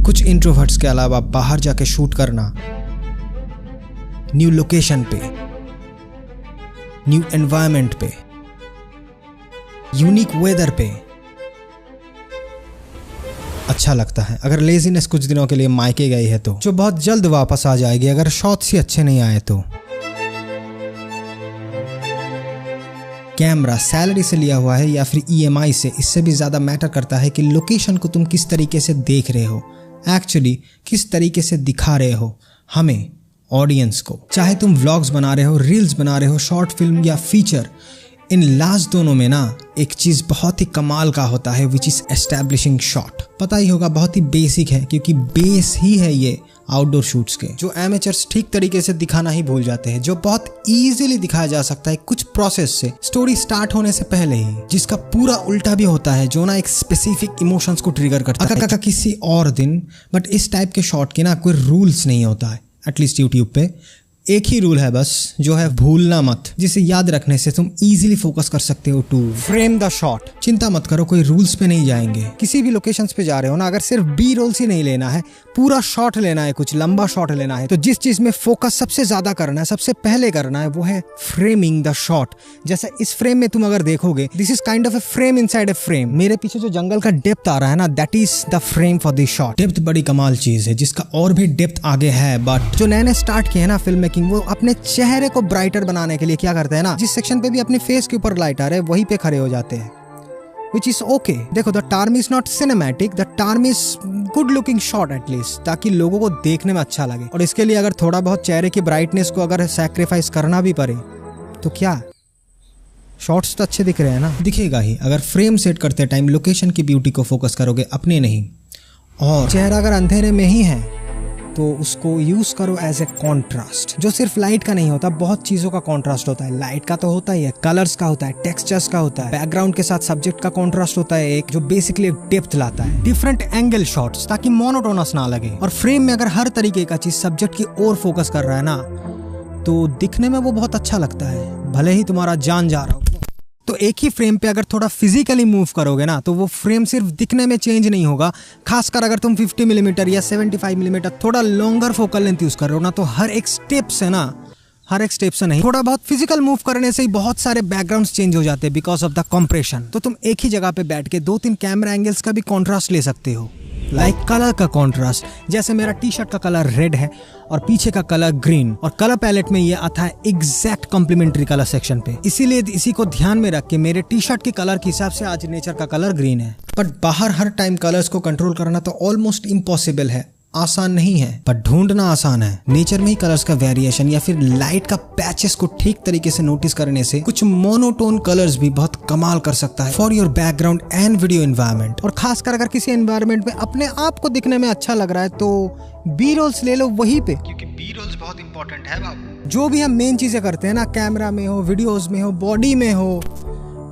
कुछ इंट्रोवर्ट्स के अलावा बाहर जाके शूट करना, न्यू लोकेशन पे, न्यू एनवायरनमेंट पे, यूनिक वेदर पे अच्छा लगता है। अगर लेजीनेस कुछ दिनों के लिए मायके गई है तो, जो बहुत जल्द वापस आ जाएगी अगर शॉट्स ही अच्छे नहीं आए तो। कैमरा सैलरी से लिया हुआ है या फिर EMI से, इससे भी ज़्यादा मैटर करता है कि लोकेशन को तुम किस तरीके से देख रहे हो, एक्चुअली किस तरीके से दिखा रहे हो हमें, ऑडियंस को। चाहे तुम व्लॉग्स बना रहे हो, रील्स बना रहे हो, शॉर्ट फिल्म या फीचर, इन लास्ट दोनों में ना एक चीज़ बहुत ही कमाल का होता है, विच इज़ एस्टैब्लिशिंग शॉट। पता ही होगा, बहुत ही बेसिक है क्योंकि बेस ही है ये आउटडोर शूट्स के, जो एमेचर्स ठीक तरीके से दिखाना ही भूल जाते हैं, जो बहुत इजीली दिखाया जा सकता है कुछ प्रोसेस से, स्टोरी स्टार्ट होने से पहले ही, जिसका पूरा उल्टा भी होता है, जो ना एक स्पेसिफिक इमोशंस को ट्रिगर करता है किसी और दिन। बट इस टाइप के शॉट के ना कोई रूल्स नहीं होता है, एटलीस्ट यूट्यूब पे। एक ही रूल है बस, जो है भूलना मत, जिसे याद रखने से तुम इजीली फोकस कर सकते हो टू फ्रेम द शॉट। चिंता मत करो, कोई रूल्स पे नहीं जाएंगे। किसी भी लोकेशंस पे जा रहे हो ना, अगर सिर्फ बी रोल्स ही नहीं लेना है, पूरा शॉट लेना है, कुछ लंबा शॉट लेना है, तो जिस चीज में फोकस सबसे ज्यादा करना है, सबसे पहले करना है, वो है फ्रेमिंग द शॉट। जैसे इस फ्रेम में तुम अगर देखोगे, this is kind of a frame inside a frame. मेरे पीछे जो जंगल का डेप्थ आ रहा है ना, that is the frame for this shot. Depth बड़ी कमाल चीज है, जिसका और भी डेप्थ आगे है। बट जो नए स्टार्ट किए हैं ना फिल्म मेकिंग, वो अपने चेहरे को ब्राइटर बनाने के लिए क्या करते हैं ना, जिस सेक्शन पे भी अपने फेस के ऊपर लाइट आ रहा है वहीं पे खड़े हो जाते हैं, which is okay। देखो, the term is not cinematic, the term is good looking shot at least, ताकि लोगों को देखने में अच्छा लगे। और इसके लिए अगर थोड़ा बहुत चेहरे की ब्राइटनेस को अगर सैक्रिफाइस करना भी पड़े तो क्या, शॉट्स तो अच्छे दिख रहे हैं ना, दिखेगा ही। अगर फ्रेम सेट करते टाइम लोकेशन की ब्यूटी को फोकस करोगे, अपने नहीं। और चेहरा अगर अंधेरे में ही है तो उसको यूज करो एज ए कॉन्ट्रास्ट, जो सिर्फ लाइट का नहीं होता, बहुत चीजों का कॉन्ट्रास्ट होता है। लाइट का तो होता ही है, कलर्स का होता है, टेक्सचर्स का होता है, बैकग्राउंड के साथ सब्जेक्ट का कॉन्ट्रास्ट होता है एक, जो बेसिकली डेप्थ लाता है। डिफरेंट एंगल शॉट्स, ताकि मोनोटोनस ना लगे। और फ्रेम में अगर हर तरीके का चीज सब्जेक्ट की ओर फोकस कर रहा है ना, तो दिखने में वो बहुत अच्छा लगता है, भले ही तुम्हारा जान जा रहा हो। तो एक ही फ्रेम पे अगर थोड़ा फिजिकली मूव करोगे ना, तो वो फ्रेम सिर्फ दिखने में चेंज नहीं होगा। खासकर अगर तुम 50 मिलीमीटर या 75 मिलीमीटर थोड़ा लॉन्गर फोकल लेंथ यूज कर रहे हो ना, तो हर एक स्टेप से ना, हर एक स्टेप से नहीं, थोड़ा बहुत फिजिकल मूव करने से ही बहुत सारे बैकग्राउंड्स चेंज हो जाते हैं बिकॉज ऑफ द कंप्रेशन। तो तुम एक ही जगह पे बैठ के 2-3 कैमरा एंगल्स का भी कॉन्ट्रास्ट ले सकते हो, लाइक कलर का कॉन्ट्रास्ट। जैसे मेरा टी शर्ट का कलर रेड है और पीछे का कलर ग्रीन, और कलर पैलेट में ये आता है एग्जैक्ट कॉम्प्लीमेंट्री कलर सेक्शन पे। इसीलिए इसी को ध्यान में रख के मेरे टी शर्ट के कलर के हिसाब से आज नेचर का कलर ग्रीन है। बट बाहर हर टाइम कलर्स को कंट्रोल करना तो ऑलमोस्ट इम्पॉसिबल है, आसान नहीं है, पर ढूंढना आसान है। नेचर में ही कलर्स का वेरिएशन या फिर लाइट का पैचेस को ठीक तरीके से नोटिस करने से कुछ मोनोटोन कलर्स भी बहुत कमाल कर सकता है for your background and video environment. और खासकर अगर किसी एनवायरनमेंट में अपने आप को दिखने में अच्छा लग रहा है तो बी रोल्स ले लो वहीं पे, क्योंकि बी रोल्स बहुत इंपॉर्टेंट है बाबू। जो भी हम मेन चीजें करते हैं ना, कैमरा में हो, वीडियोज में हो, बॉडी में हो,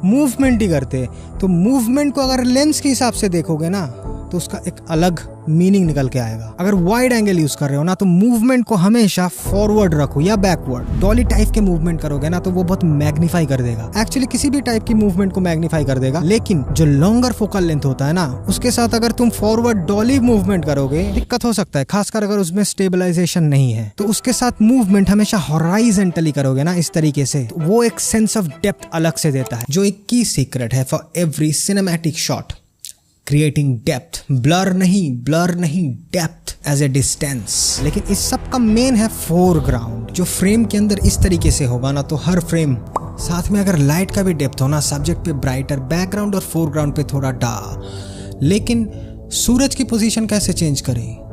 मूवमेंट ही करते हैं। तो मूवमेंट को अगर लेंस के हिसाब से देखोगे ना, तो उसका एक अलग मीनिंग निकल के आएगा। अगर वाइड एंगल यूज कर रहे हो ना, तो मूवमेंट को हमेशा फॉरवर्ड रखो या बैकवर्ड। डॉली टाइप के मूवमेंट करोगे ना, तो वो बहुत मैग्नीफाई कर देगा। एक्चुअली किसी भी टाइप की मूवमेंट को मैग्नीफाई कर देगा, लेकिन जो लॉन्गर फोकल लेंथ होता है ना, उसके साथ अगर तुम फॉरवर्ड डॉली मूवमेंट करोगे, दिक्कत हो सकता है, खासकर अगर उसमें स्टेबलाइजेशन नहीं है। तो उसके साथ मूवमेंट हमेशा हॉराइजॉन्टली करोगे ना, इस तरीके से, तो वो एक सेंस ऑफ डेप्थ अलग से देता है, जो एक की सीक्रेट है for every cinematic shot, creating depth. Blur नहीं डेप्थ एज ए डिस्टेंस। लेकिन इस सब का मेन है फोरग्राउंड, जो फ्रेम के अंदर इस तरीके से होगा ना, तो हर फ्रेम साथ में अगर लाइट का भी डेप्थ हो ना, सब्जेक्ट पे ब्राइटर, बैकग्राउंड और फोरग्राउंड पे थोड़ा डार्क। लेकिन सूरज की पोजीशन कैसे चेंज करें,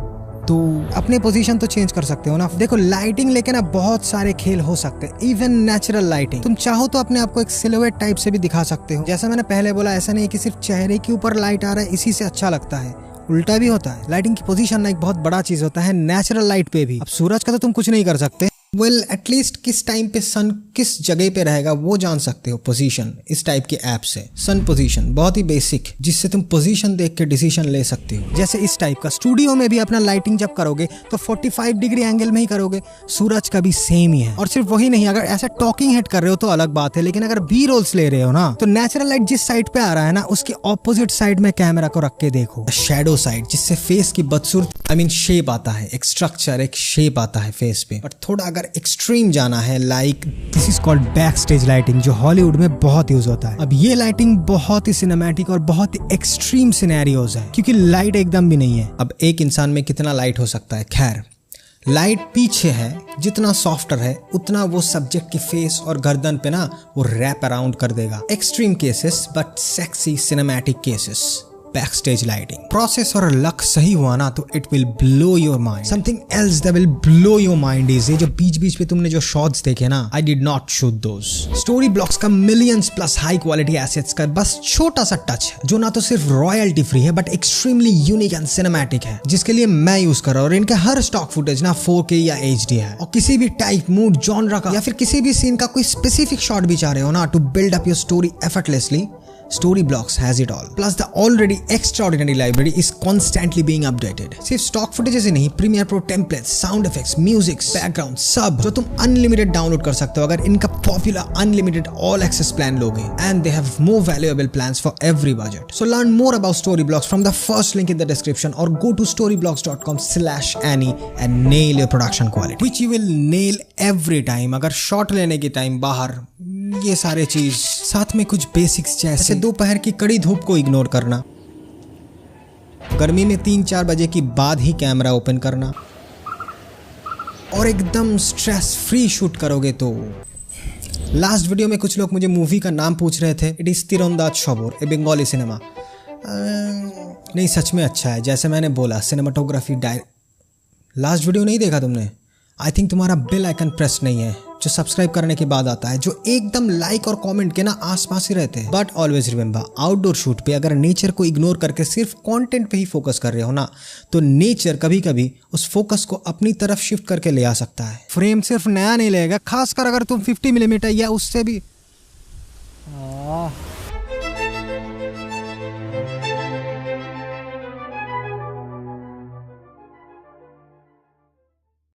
तो अपने पोजीशन तो चेंज कर सकते हो ना। देखो, लाइटिंग लेके ना बहुत सारे खेल हो सकते हैं, इवन नेचुरल लाइटिंग। तुम चाहो तो अपने आप को एक सिलुएट टाइप से भी दिखा सकते हो। जैसा मैंने पहले बोला, ऐसा नहीं है कि सिर्फ चेहरे के ऊपर लाइट आ रहा है इसी से अच्छा लगता है, उल्टा भी होता है। लाइटिंग की पोजीशन ना एक बहुत बड़ा चीज होता है, नेचुरल लाइट पे भी। अब सूरज का तो तुम कुछ नहीं कर सकते, वेल एटलीस्ट किस टाइम पे सन किस जगह पे रहेगा वो जान सकते हो पोजीशन इस टाइप के ऐप से। सन पोजीशन बहुत ही बेसिक, जिससे तुम पोजीशन देख के डिसीजन ले सकते हो। जैसे इस टाइप का स्टूडियो में भी अपना लाइटिंग जब करोगे तो 45 डिग्री एंगल में ही करोगे। सूरज का भी सेम ही है। और सिर्फ वही नहीं, अगर ऐसा टॉकिंग हेड कर रहे हो तो अलग बात है, लेकिन अगर बी रोल्स ले रहे हो ना तो नेचुरल लाइट जिस साइड पे आ रहा है ना उसके ऑपोजिट साइड में कैमरा को रख के देखो, शैडो साइड, जिससे फेस की बदसूरत शेप आता है, एक स्ट्रक्चर, एक शेप आता है फेस पे। बट थोड़ा अगर एक्सट्रीम जाना है, like this is called back stage lighting, जो हॉलीवुड में बहुत यूज होता है। अब ये लाइटिंग बहुत ही सिनेमैटिक और बहुत ही एक्सट्रीम सिनेरियोज है, क्योंकि लाइट एकदम भी नहीं है। अब एक इंसान में कितना लाइट हो सकता है? खैर, लाइट पीछे है, जितना सॉफ्टर है उतना वो सब्जेक्ट की फेस और गर्दन पे ना वो रैप अराउंड कर देगा। Extreme cases but sexy cinematic cases, back stage lighting. Process और लक सही हुआ ना तो it will blow your mind. Something else that will blow your mind is ये जो बीच बीच पे तुमने जो शॉट्स देखे ना, I did not shoot those. Story blocks का millions plus high quality assets का बस छोटा सा टच है, जो ना तो सिर्फ रॉयल्टी फ्री है but extremely unique and cinematic है, जिसके लिए मैं यूज कर रहा हूँ। और इनका हर स्टॉक फुटेज ना 4K या HD है। और किसी भी टाइप, मूड, जॉनरा का या फिर किसी भी सीन का कोई स्पेसिफिक शॉट भी चाह रहे हो ना to build up your story effortlessly, Storyblocks has it all. Plus the already extraordinary library is constantly being updated. सिर्फ स्टॉक फुटेजेस ही नहीं, Premiere Pro templates, sound effects, music, background, सब जो तुम अनलिमिटेड डाउनलोड कर सकते हो अगर इनका popular unlimited all access plan लोगे। And they have more valuable plans for every budget. So learn more about Storyblocks from the first link in the description or go to storyblocks.com/Annie and nail your production quality, which you will nail every time. अगर shot लेने के time बाहर ये सारे चीज, साथ में कुछ बेसिक्स जैसे दोपहर की कड़ी धूप को इग्नोर करना, गर्मी में 3-4 बजे की बाद ही कैमरा ओपन करना, और एकदम स्ट्रेस फ्री शूट करोगे तो। लास्ट वीडियो में कुछ लोग मुझे मूवी का नाम पूछ रहे थे। It is Tirandaj Shabor, a Bengali cinema. नहीं, सच में अच्छा है, जैसे मैंने बोला, सिनेमाटोग्राफी लास्ट वीडियो नहीं देखा तुमने? आई थिंक तुम्हारा बेल आइकन प्रेस नहीं है, जो सब्सक्राइब करने के बाद आता है, जो एकदम लाइक और कमेंट के ना आसपास ही रहते हैं। But always remember, outdoor shoot पे अगर नेचर को इग्नोर करके सिर्फ कंटेंट पे ही फोकस कर रहे हो ना, तो नेचर कभी कभी उस फोकस को अपनी तरफ शिफ्ट करके ले आ सकता है। फ्रेम सिर्फ नया नहीं लेगा, खासकर अगर तुम 50 मिलीमीटर या उससे भी